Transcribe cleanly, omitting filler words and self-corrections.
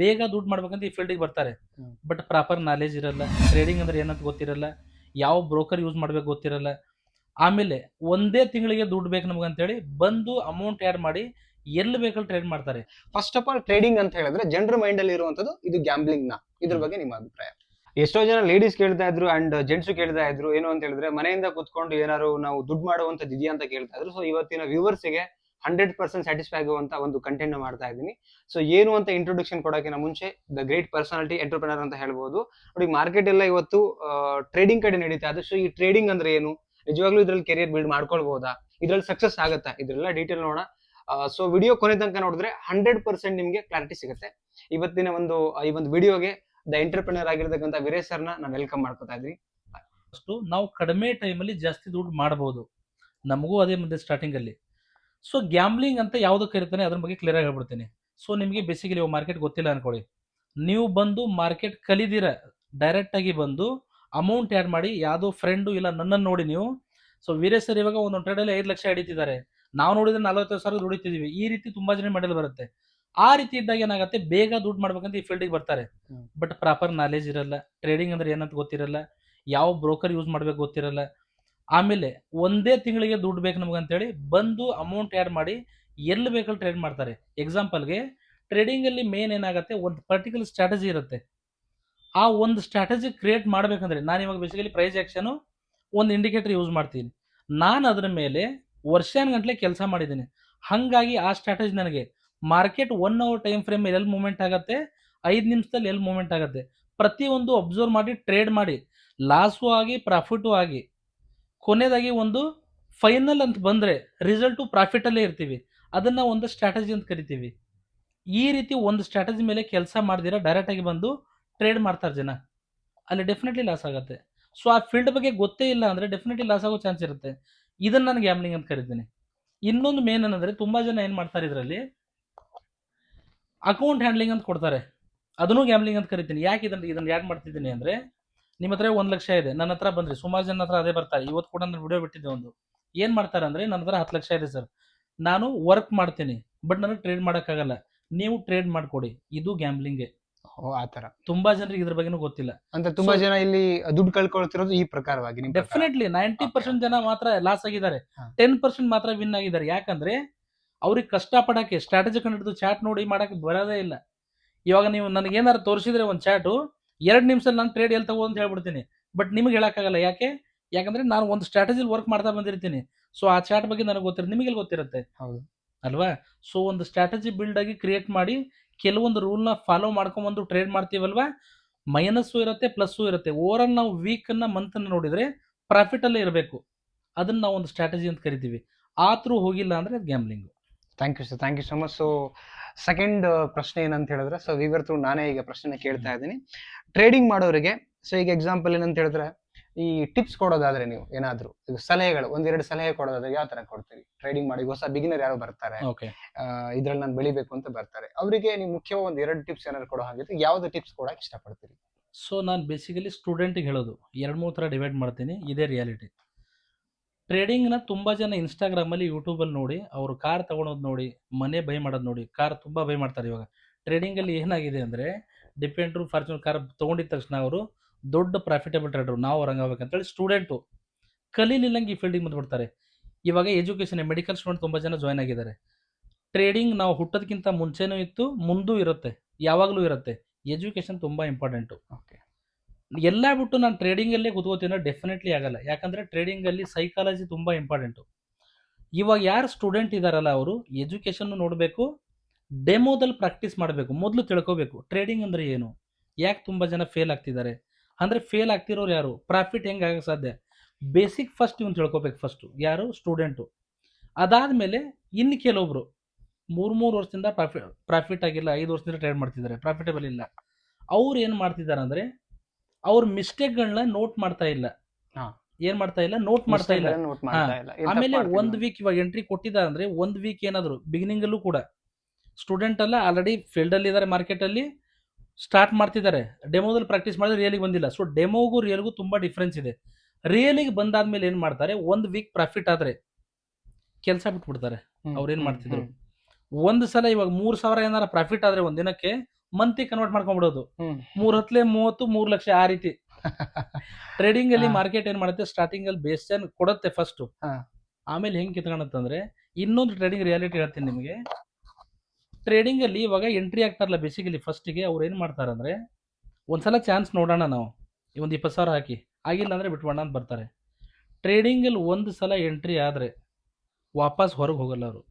ಬೇಗ ದುಡ್ಡು ಮಾಡ್ಬೇಕಂತ ಈ ಫೀಲ್ಡಿಗೆ ಬರ್ತಾರೆ. ಹ್ಮ್. ಬಟ್ ಪ್ರಾಪರ್ ನಾಲೆಜ್ ಇರಲ್ಲ, ಟ್ರೇಡಿಂಗ್ ಅಂದ್ರೆ ಏನಂತ ಗೊತ್ತಿರಲ್ಲ, ಯಾವ ಬ್ರೋಕರ್ ಯೂಸ್ ಮಾಡ್ಬೇಕು ಗೊತ್ತಿರಲ್ಲ. ಆಮೇಲೆ ಒಂದೇ ತಿಂಗಳಿಗೆ ದುಡ್ಡು ಬೇಕು ನಮಗಂತೇಳಿ ಬಂದು ಅಮೌಂಟ್ ಆ್ಯಡ್ ಮಾಡಿ ಎಲ್ಲಿ ಬೇಕಲ್ಲಿ ಟ್ರೇಡ್ ಮಾಡ್ತಾರೆ. ಫಸ್ಟ್ ಆಫ್ ಆಲ್ ಟ್ರೇಡಿಂಗ್ ಅಂತ ಹೇಳಿದ್ರೆ ಜನರ ಮೈಂಡ್ ಅಲ್ಲಿ ಇರುವಂತದ್ದು ಇದು ಗ್ಯಾಂಬ್ಲಿಂಗ್ ನ. ಇದ್ರ ಬಗ್ಗೆ ನಿಮ್ಮ ಅಭಿಪ್ರಾಯ? ಎಷ್ಟೋ ಜನ ಲೇಡೀಸ್ ಕೇಳ್ತಾ ಇದ್ರು ಅಂಡ್ ಜೆಂಟ್ಸ್ ಕೇಳ್ತಾ ಇದ್ರು, ಏನು ಅಂತ ಹೇಳಿದ್ರೆ ಮನೆಯಿಂದ ಕುತ್ಕೊಂಡು ಏನಾದ್ರು ನಾವು ದುಡ್ಡು ಮಾಡುವಂತದ್ದು ಇದೆಯಾ ಅಂತ ಕೇಳ್ತಾ ಇದ್ರು. ಸೊ ಇವತ್ತಿನ ವ್ಯೂವರ್ಸ್ ಗೆ 100% ಸ್ಯಾಟಿಸ್ಫೈ ಆಗುವಂತ ಒಂದು ಕಂಟೆಂಟ್ ಮಾಡ್ತಾ ಇದ್ದೀನಿ. ಸೊ ಏನು ಅಂತ ಇಂಟ್ರೊಡಕ್ಷನ್ ಕೊಡೋಕ್ಕಿಂತ ಮುಂಚೆ ದ ಗ್ರೇಟ್ ಪರ್ಸನಾಲಿಟಿ ಎಂಟರ್ಪ್ರಿನರ್ ಅಂತ ಹೇಳ್ಬೋದು. ನೋಡಿ, ಮಾರ್ಕೆಟ್ ಎಲ್ಲ ಇವತ್ತು ಟ್ರೇಡಿಂಗ್ ಕಡೆ ನಡೀತಾ ಇದೆ. ಸೊ ಈ ಟ್ರೇಡಿಂಗ್ ಅಂದ್ರೆ ಏನು, ನಿಜವಾಗ್ಲೂ ಇದ್ರಲ್ಲಿ ಕೆರಿಯರ್ ಬಿಲ್ಡ್ ಮಾಡ್ಕೊಳ್ಬಹುದಾ, ಇದ್ರಲ್ಲಿ ಸಕ್ಸಸ್ ಆಗುತ್ತಾ, ಇದ್ರೆಲ್ಲ ಡೀಟೇಲ್ ನೋಡೋಣ. ಸೊ ವಿಡಿಯೋ ಕೊನೆ ತನಕ ನೋಡಿದ್ರೆ 100% ನಿಮ್ಗೆ ಕ್ಲಾರಿಟಿ ಸಿಗುತ್ತೆ. ಇವತ್ತಿನ ಈ ಒಂದು ವಿಡಿಯೋಗೆ ದ ಎಂಟರ್ಪ್ರಿನರ್ ಆಗಿರ್ತಕ್ಕಂಥ ವೀರೇಶ್ ಸರ್ನ ನಾನು ವೆಲ್ಕಮ್ ಮಾಡ್ಕೊತಾ ಇದ್ವಿ. ಅಷ್ಟು ನಾವು ಕಡಿಮೆ ಟೈಮಲ್ಲಿ ಜಾಸ್ತಿ ದುಡ್ಡು ಮಾಡಬಹುದು. ನಮಗೂ ಅದೇ ಮುಂದೆ ಸ್ಟಾರ್ಟಿಂಗ್ ಅಲ್ಲಿ. ಸೊ ಗ್ಯಾಮ್ಲಿಂಗ್ ಅಂತ ಯಾವ್ದು ಕರೀತಾನೆ ಅದ್ರ ಬಗ್ಗೆ ಕ್ಲಿಯರ್ ಆಗಿ ಹೇಳ್ಬಿಡ್ತೀನಿ. ಸೊ ನಿಮಗೆ ಬೇಸಿಕಲಿ ಮಾರ್ಕೆಟ್ ಗೊತ್ತಿಲ್ಲ ಅನ್ಕೊಳ್ಳಿ, ನೀವು ಬಂದು ಮಾರ್ಕೆಟ್ ಕಲಿದಿರ ಡೈರೆಕ್ಟ್ ಆಗಿ ಬಂದು ಅಮೌಂಟ್ ಆ್ಯಡ್ ಮಾಡಿ ಯಾವುದೋ ಫ್ರೆಂಡು ಇಲ್ಲ ನನ್ನನ್ನು ನೋಡಿ ನೀವು, ಸೊ ವೀರೇಶ್ ಸರ್ ಇವಾಗ ಒಂದೊಂದು ಟ್ರೇಡಲ್ಲಿ 5 ಲಕ್ಷ ಹಿಡಿತಿದ್ದಾರೆ, ನಾವು ನೋಡಿದ್ರೆ 45,000 ದುಡಿತಿದೀವಿ, ಈ ರೀತಿ ತುಂಬಾ ಜನ ಮೆಡಲ್ ಬರುತ್ತೆ. ಆ ರೀತಿ ಇದ್ದಾಗ ಏನಾಗುತ್ತೆ, ಬೇಗ ದುಡ್ಡು ಮಾಡ್ಬೇಕಂತ ಈ ಫೀಲ್ಡಿಗೆ ಬರ್ತಾರೆ. ಬಟ್ ಪ್ರಾಪರ್ ನಾಲೆಜ್ ಇರಲ್ಲ, ಟ್ರೇಡಿಂಗ್ ಅಂದ್ರೆ ಏನಂತ ಗೊತ್ತಿರಲ್ಲ, ಯಾವ ಬ್ರೋಕರ್ ಯೂಸ್ ಮಾಡ್ಬೇಕು ಗೊತ್ತಿರಲ್ಲ. ಆಮೇಲೆ ಒಂದೇ ತಿಂಗಳಿಗೆ ದುಡ್ಡು ಬೇಕು ನಮಗಂತೇಳಿ ಬಂದು ಅಮೌಂಟ್ ಆ್ಯಡ್ ಮಾಡಿ ಎಲ್ಲಿ ಬೇಕಲ್ಲಿ ಟ್ರೇಡ್ ಮಾಡ್ತಾರೆ. ಎಕ್ಸಾಂಪಲ್ಗೆ ಟ್ರೇಡಿಂಗ್ ಅಲ್ಲಿ ಮೇನ್ ಏನಾಗುತ್ತೆ, ಒಂದು ಪರ್ಟಿಕ್ಯುಲರ್ ಸ್ಟ್ರಾಟಜಿ ಇರುತ್ತೆ. ಆ ಒಂದು ಸ್ಟ್ರಾಟಜಿ ಕ್ರಿಯೇಟ್ ಮಾಡ್ಬೇಕಂದ್ರೆ ನಾನು ಇವಾಗ ಬೇಸಿಕಲಿ ಪ್ರೈಸ್ ಆಕ್ಷನ್ ಒಂದು ಇಂಡಿಕೇಟರ್ ಯೂಸ್ ಮಾಡ್ತೀನಿ. ನಾನು ಅದರ ಮೇಲೆ ವರ್ಷಾನುಗಂಟ್ಲೆ ಕೆಲಸ ಮಾಡಿದ್ದೀನಿ. ಹಾಗಾಗಿ ಆ ಸ್ಟ್ರಾಟಜಿ ನನಗೆ ಮಾರ್ಕೆಟ್ 1 ಅವರ್ ಟೈಮ್ ಫ್ರೇಮ್ ಎಲ್ಲಿ ಮೂವ್ಮೆಂಟ್ ಆಗುತ್ತೆ, 5 ನಿಮಿಷದಲ್ಲಿ ಎಲ್ಲಿ ಮೂವ್ಮೆಂಟ್ ಆಗುತ್ತೆ, ಪ್ರತಿಯೊಂದು ಅಬ್ಸರ್ವ್ ಮಾಡಿ ಟ್ರೇಡ್ ಮಾಡಿ ಲಾಸು ಆಗಿ ಪ್ರಾಫಿಟು ಆಗಿ ಕೊನೆಯದಾಗಿ ಒಂದು ಫೈನಲ್ ಅಂತ ಬಂದರೆ ರಿಸಲ್ಟು ಪ್ರಾಫಿಟಲ್ಲೇ ಇರ್ತೀವಿ. ಅದನ್ನು ಒಂದು ಸ್ಟ್ರಾಟಜಿ ಅಂತ ಕರಿತೀವಿ. ಈ ರೀತಿ ಒಂದು ಸ್ಟ್ರಾಟಜಿ ಮೇಲೆ ಕೆಲಸ ಮಾಡ್ದಿರ ಡೈರೆಕ್ಟಾಗಿ ಬಂದು ಟ್ರೇಡ್ ಮಾಡ್ತಾರೆ ಜನ, ಅಲ್ಲಿ ಡೆಫಿನೆಟ್ಲಿ ಲಾಸ್ ಆಗುತ್ತೆ. ಸೊ ಆ ಫೀಲ್ಡ್ ಬಗ್ಗೆ ಗೊತ್ತೇ ಇಲ್ಲ ಅಂದರೆ ಡೆಫಿನೆಟ್ಲಿ ಲಾಸ್ ಆಗೋ ಚಾನ್ಸ್ ಇರುತ್ತೆ. ಇದನ್ನು ನಾನು ಗ್ಯಾಮ್ಲಿಂಗ್ ಅಂತ ಕರಿತೀನಿ. ಇನ್ನೊಂದು ಮೇನ್ ಏನಂದರೆ, ತುಂಬ ಜನ ಏನು ಮಾಡ್ತಾರೆ, ಇದರಲ್ಲಿ ಅಕೌಂಟ್ ಹ್ಯಾಂಡ್ಲಿಂಗ್ ಅಂತ ಕೊಡ್ತಾರೆ, ಅದನ್ನು ಗ್ಯಾಮ್ಲಿಂಗ್ ಅಂತ ಕರಿತೀನಿ. ಯಾಕೆ ಇದನ್ನು ಯಾಕೆ ಮಾಡ್ತಿದ್ದೀನಿ ಅಂದರೆ, ನಿಮ್ಮ ಹತ್ರ 1 ಲಕ್ಷ ಇದೆ, ನನ್ನ ಹತ್ರ ಬಂದ್ರಿ, ಸುಮಾರು ಜನ ಹತ್ರ ಅದೇ ಬರ್ತಾರೆ. ಇವತ್ತು ಕೂಡ ನಾನು ವಿಡಿಯೋ ಬಿಟ್ಟಿದ್ದೆ ಒಂದು, ಏನು ಮಾಡ್ತಾರೆ ಅಂದರೆ, ನನ್ನ ಹತ್ರ 10 ಲಕ್ಷ ಇದೆ ಸರ್, ನಾನು ವರ್ಕ್ ಮಾಡ್ತೀನಿ ಬಟ್ ನನಗೆ ಟ್ರೇಡ್ ಮಾಡೋಕ್ಕಾಗಲ್ಲ, ನೀವು ಟ್ರೇಡ್ ಮಾಡಿಕೊಡಿ. ಇದು ಗ್ಯಾಮ್ಲಿಂಗ್ಗೆ. ಆತರ ತುಂಬಾ ಜನರಿಗೆ ಇದ್ರ ಬಗ್ಗೆನೂ ಗೊತ್ತಿಲ್ಲ ಅಂತ ತುಂಬಾ ಜನ ಇಲ್ಲಿ ದುಡ್ಡು ಕಳ್ಕೊಳ್ತಿರೋದು ಈ ಪ್ರಕಾರವಾಗಿ. ಡೆಫಿನೆಟ್ಲಿ 90% ಜನ ಮಾತ್ರ ಲಾಸ್ ಆಗಿದ್ದಾರೆ, ಹಾ. 10% ಮಾತ್ರ ವಿನ್ ಆಗಿದ್ದಾರೆ. ಯಾಕಂದ್ರೆ ಅವ್ರಿಗೆ ಕಷ್ಟ ಪಡಕ್ಕೆ ಸ್ಟ್ರಾಟಜಿ ಕಂಡಿದ್ದು ಚಾಟ್ ನೋಡಿ ಮಾಡಕ್ಕೆ ಬರೋದೇ ಇಲ್ಲ. ಇವಾಗ ನೀವು ನನಗೆ ಏನಾದ್ರು ತೋರಿಸಿದ್ರೆ ಒಂದು ಚಾಟು 2 ನಿಮಿಷದಲ್ಲಿ ನಾನು ಟ್ರೇಡ್ ಎಲ್ಲಿ ತಗೋ ಅಂತ ಹೇಳ್ಬಿಡ್ತೀನಿ, ಬಟ್ ನಿಮ್ಗೆ ಹೇಳಕ್ಕಾಗಲ್ಲ. ಯಾಕಂದ್ರೆ ನಾನು ಒಂದು ಸ್ಟ್ರಾಟಜಿಲಿ ವರ್ಕ್ ಮಾಡ್ತಾ ಬಂದಿರ್ತೀನಿ. ಸೊ ಆ ಚಾಟ್ ಬಗ್ಗೆ ನನಗೆ ಗೊತ್ತಿರುತ್ತೆ, ನಿಮಗೆ ಗೊತ್ತಿರುತ್ತೆ. ಹೌದು ಅಲ್ವಾ? ಸೊ ಒಂದು ಸ್ಟ್ರಾಟಜಿ ಬಿಲ್ಡ್ ಆಗಿ ಕ್ರಿಯೇಟ್ ಮಾಡಿ ಕೆಲವೊಂದು ರೂಲ್ನ ಫಾಲೋ ಮಾಡ್ಕೊಂಬಂದು ಟ್ರೇಡ್ ಮಾಡ್ತೀವಲ್ವಾ, ಮೈನಸ್ಸು ಇರುತ್ತೆ ಪ್ಲಸ್ಸು ಇರುತ್ತೆ. ಓವರಾಲ್ ನಾವು ವೀಕನ್ನು ಮಂತನ್ನು ನೋಡಿದರೆ ಪ್ರಾಫಿಟಲ್ಲೇ ಇರಬೇಕು. ಅದನ್ನು ನಾವು ಒಂದು ಸ್ಟ್ರಾಟಜಿ ಅಂತ ಕರಿತೀವಿ. ಆ ಥ್ರೂ ಹೋಗಿಲ್ಲ ಅಂದರೆ ಅದು gambling. Thank you sir, thank you so much. So second ಪ್ರಶ್ನೆ ಏನಂತ ಹೇಳಿದ್ರೆ, ಸೊ ವಿವರ್ ಥ್ರೂ ನಾನೇ ಈಗ ಪ್ರಶ್ನೆ ಕೇಳ್ತಾ ಇದ್ದೀನಿ. ಟ್ರೇಡಿಂಗ್ ಮಾಡೋರಿಗೆ, ಸೊ ಈಗ ಎಕ್ಸಾಂಪಲ್ ಏನಂತ ಹೇಳಿದ್ರೆ, ಈ ಟಿಪ್ಸ್ ಕೊಡೋದಾದ್ರೆ ನೀವು ಏನಾದ್ರು ಈಗ ಸಲಹೆಗಳು 1-2 ಸಲಹೆ ಕೊಡೋದಾದ್ರೆ ಯಾವ ತರ ಕೊಡ್ತೀರಿ? ಟ್ರೇಡಿಂಗ್ ಮಾಡಿ ಹೊಸ ಬಿಗಿನರ್ ಯಾರು ಬರ್ತಾರೆ, ಓಕೆ, ಇದ್ರಲ್ಲಿ ನಾನು ಬೆಳಿಬೇಕು ಅಂತ ಬರ್ತಾರೆ, ಅವರಿಗೆ ನೀವು ಮುಖ್ಯವಾಗಿ 1-2 ಟಿಪ್ಸ್ ಏನಾದ್ರು ಕೊಡೋ ಹಾಗಿದ್ರೆ ಯಾವ್ದು ಟಿಪ್ಸ್ ಕೊಡಕ್ಕೆ ಇಷ್ಟಪಡ್ತೀರಿ? ಸೊ ನಾನು ಬೇಸಿಕಲಿ ಸ್ಟೂಡೆಂಟಿಗೆ ಹೇಳೋದು 2-3 ಥರ ಡಿವೈಡ್ ಮಾಡ್ತೀನಿ, ಇದೇ ರಿಯಾಲಿಟಿ. ಟ್ರೇಡಿಂಗ್ನ ತುಂಬ ಜನ ಇನ್ಸ್ಟಾಗ್ರಾಮಲ್ಲಿ ಯೂಟ್ಯೂಬಲ್ಲಿ ನೋಡಿ, ಅವರು ಕಾರ್ ತೊಗೊಳೋದು ನೋಡಿ, ಮನೆ ಬೈ ಮಾಡೋದು ನೋಡಿ, ಕಾರ್ ತುಂಬ ಬೈ ಮಾಡ್ತಾರೆ. ಇವಾಗ ಟ್ರೇಡಿಂಗಲ್ಲಿ ಏನಾಗಿದೆ ಅಂದರೆ, ಡಿಪೆಂಡ್ರು ಫಾರ್ಚೂನರ್ ಕಾರ್ ತೊಗೊಂಡಿದ್ದ ತಕ್ಷಣ ಅವರು ದೊಡ್ಡ ಪ್ರಾಫಿಟೇಬಲ್ ಟ್ರೇಡರು, ನಾವು ಹೊರಂಗಾಗಬೇಕಂತೇಳಿ ಸ್ಟೂಡೆಂಟು ಕಲೀಲಿಲ್ಲಂಗೆ ಈ ಫೀಲ್ಡಿಗೆ ಬಂದುಬಿಡ್ತಾರೆ. ಇವಾಗ ಎಜುಕೇಷನ್ ಮೆಡಿಕಲ್ ಸ್ಟೂಡೆಂಟ್ ತುಂಬ ಜನ ಜಾಯ್ನ್ ಆಗಿದ್ದಾರೆ. ಟ್ರೇಡಿಂಗ್ ನಾವು ಹುಟ್ಟೋದಕ್ಕಿಂತ ಮುಂಚೆನೂ ಇತ್ತು, ಮುಂದೂ ಇರುತ್ತೆ, ಯಾವಾಗಲೂ ಇರುತ್ತೆ. ಎಜುಕೇಷನ್ ತುಂಬ ಇಂಪಾರ್ಟೆಂಟು. ಓಕೆ, ಎಲ್ಲ ಬಿಟ್ಟು ನಾನು ಟ್ರೇಡಿಂಗಲ್ಲೇ ಕೂತ್ಕೋತೀನೋ ಡೆಫಿನೆಟ್ಲಿ ಆಗಲ್ಲ. ಯಾಕಂದರೆ ಟ್ರೇಡಿಂಗಲ್ಲಿ ಸೈಕಾಲಜಿ ತುಂಬ ಇಂಪಾರ್ಟೆಂಟು. ಇವಾಗ ಯಾರು ಸ್ಟೂಡೆಂಟ್ ಇದ್ದಾರಲ್ಲ, ಅವರು ಎಜುಕೇಷನ್ನು ನೋಡಬೇಕು, ಡೆಮೋದಲ್ಲಿ ಪ್ರಾಕ್ಟೀಸ್ ಮಾಡಬೇಕು, ಮೊದಲು ತಿಳ್ಕೋಬೇಕು ಟ್ರೇಡಿಂಗ್ ಅಂದರೆ ಏನು, ಯಾಕೆ ತುಂಬ ಜನ ಫೇಲ್ ಆಗ್ತಿದ್ದಾರೆ ಅಂದರೆ, ಫೇಲ್ ಆಗ್ತಿರೋರು ಯಾರು, ಪ್ರಾಫಿಟ್ ಹೆಂಗೆ ಆಗಕ್ಕೆ ಸಾಧ್ಯ, ಬೇಸಿಕ್ ಫಸ್ಟ್ ಇವನು ತಿಳ್ಕೊಬೇಕು. ಫಸ್ಟು ಯಾರು ಸ್ಟೂಡೆಂಟು. ಅದಾದಮೇಲೆ ಇನ್ನು ಕೆಲವೊಬ್ರು 3 ವರ್ಷದಿಂದ ಪ್ರಾಫಿಟ್ ಆಗಿಲ್ಲ, 5 ವರ್ಷದಿಂದ ಟ್ರೇಡ್ ಮಾಡ್ತಿದ್ದಾರೆ, ಪ್ರಾಫಿಟೇಬಲ್ ಇಲ್ಲ. ಅವ್ರು ಏನು ಮಾಡ್ತಿದ್ದಾರೆ ಅಂದರೆ, ಅವ್ರ ಮಿಸ್ಟೇಕ್ಗಳನ್ನ ನೋಟ್ ಮಾಡ್ತಾ ಇಲ್ಲ. ಏನ್ ಮಾಡ್ತಾ ಇಲ್ಲ, ನೋಟ್ ಮಾಡ್ತಾ ಇಲ್ಲ. ಆಮೇಲೆ 1 ವೀಕ್ ಇವಾಗ ಎಂಟ್ರಿ ಕೊಟ್ಟಿದ್ದಾರೆ ಅಂದರೆ, 1 ವೀಕ್ ಏನಾದ್ರು ಬಿಗಿನಿಂಗಲ್ಲೂ ಕೂಡ ಸ್ಟೂಡೆಂಟ್ ಅಲ್ಲ, ಆಲ್ರೆಡಿ ಫೀಲ್ಡಲ್ಲಿ ಇದ್ದಾರೆ, ಮಾರ್ಕೆಟಲ್ಲಿ ಸ್ಟಾರ್ಟ್ ಮಾಡ್ತಿದ್ದಾರೆ, ಡೆಮೋದಲ್ಲಿ ಪ್ರಾಕ್ಟೀಸ್ ಮಾಡಿದ್ರೆ ರಿಯಲಿಗೆ ಬಂದಿಲ್ಲ. ಸೊ ಡೆಮೋಗೂ ರಿಯಲ್ಗೂ ತುಂಬ ಡಿಫ್ರೆನ್ಸ್ ಇದೆ. ರಿಯಲಿಗೆ ಬಂದಾದ್ಮೇಲೆ ಏನು ಮಾಡ್ತಾರೆ, 1 ವೀಕ್ ಪ್ರಾಫಿಟ್ ಆದರೆ ಕೆಲಸ ಬಿಟ್ಬಿಡ್ತಾರೆ. ಅವ್ರು ಏನು ಮಾಡ್ತಿದ್ರು, ಒಂದು ಸಲ ಇವಾಗ 3,000 ಏನಾರ ಪ್ರಾಫಿಟ್ ಆದರೆ ಒಂದಿನಕ್ಕೆ ಮಂತಿ ಕನ್ವರ್ಟ್ ಮಾಡ್ಕೊಂಡ್ಬಿಡೋದು. ಹ್ಮ್ 3 ಹತ್ಲೆ 30 3 ಲಕ್ಷ ಆ ರೀತಿ. ಟ್ರೇಡಿಂಗ್ ಅಲ್ಲಿ ಹಾ. ಮಾರ್ಕೆಟ್ ಏನ್ ಮಾಡುತ್ತೆ, ಸ್ಟಾರ್ಟಿಂಗ್ ಅಲ್ಲಿ ಬೇಸ್ ಕೊಡುತ್ತೆ ಫಸ್ಟ್, ಹಾ. ಆಮೇಲೆ ಹೆಂಗ್ ಕಿತ್ಕೊಳತ್ತಂದ್ರೆ, ಇನ್ನೊಂದು ಟ್ರೇಡಿಂಗ್ ರಿಯಾಲಿಟಿ ಹೇಳ್ತೀನಿ ನಿಮಗೆ. ಟ್ರೇಡಿಂಗ್ ಅಲ್ಲಿ ಇವಾಗ ಎಂಟ್ರಿ ಆಗ್ತಾರಲ್ಲ ಬೇಸಿಕಲಿ ಫಸ್ಟಿಗೆ ಅವ್ರು ಏನ್ ಮಾಡ್ತಾರಂದ್ರೆ, ಒಂದ್ಸಲ ಚಾನ್ಸ್ ನೋಡೋಣ ನಾವು, ಒಂದು 20,000 ಹಾಕಿ, ಆಗಿಲ್ಲ ಅಂದ್ರೆ ಬಿಟ್ಬಿಡೋಣ ಅಂತ ಬರ್ತಾರೆ. ಟ್ರೇಡಿಂಗ್ ಅಲ್ಲಿ ಒಂದು ಸಲ ಎಂಟ್ರಿ ಆದ್ರೆ ವಾಪಸ್ ಹೊರಗೆ ಹೋಗಲ್ಲ ಅವರು.